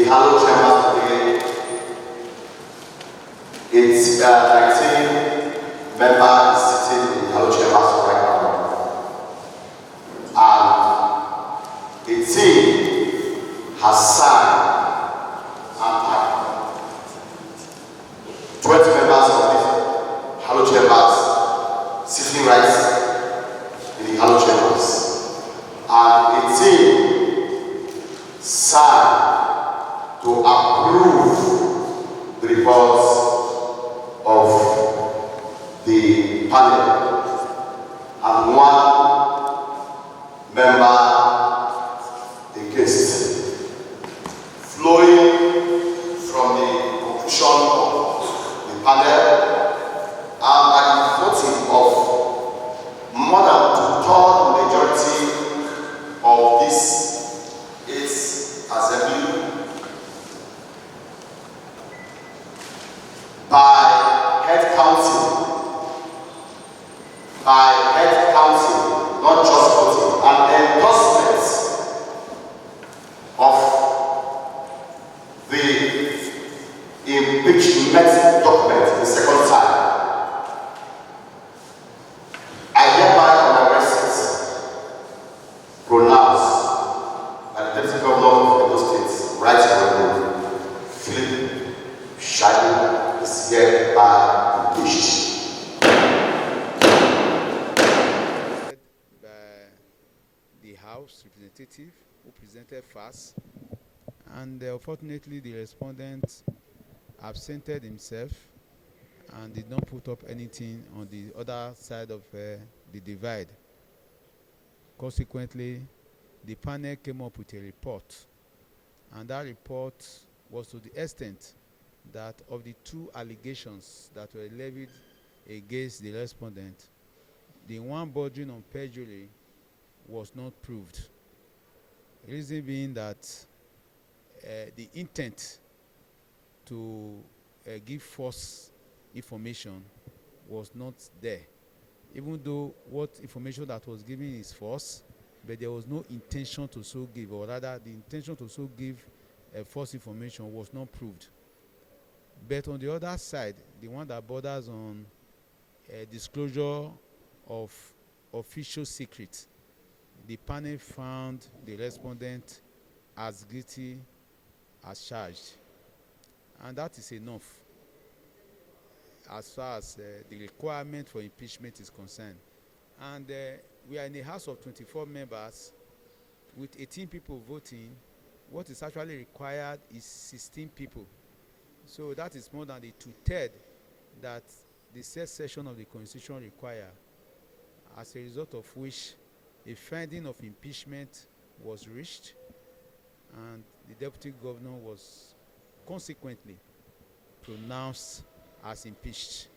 hallowed chambers today. It's 19 members sitting in the hallowed chambers right now. And a team has signed and packed 20 members of these hallowed chambers sitting right in the hallowed chambers. And a team signed to approve the reports of the panel, and one member against, flowing from the conclusion of the panel and by the voting of more than two-thirds majority of this assembly by head counting, not just voting, and endorsement of the impeachment document the second time. I hereby on my receipt pronounce that the Deputy Governor of Edo State, Right Honorable Shaibu, is hereby impeached. The House representative who presented first, and unfortunately the respondent absented himself and did not put up anything on the other side of the divide. Consequently, the panel came up with a report, and that report was to the extent that of the two allegations that were levied against the respondent, the one bordering on perjury was not proved. The reason being that the intent to give false information was not there. Even though what information that was given is false, but there was no intention to so give, or rather the intention to so give false information was not proved. But on the other side, the one that borders on disclosure of official secrets, the panel found the respondent as guilty as charged, and that is enough as far as the requirement for impeachment is concerned. And we are in a house of 24 members with 18 people voting. What is actually required is 16 people. So that is more than the two-thirds that the said section of the Constitution require, as a result of which a finding of impeachment was reached, and the Deputy Governor was consequently pronounced as impeached.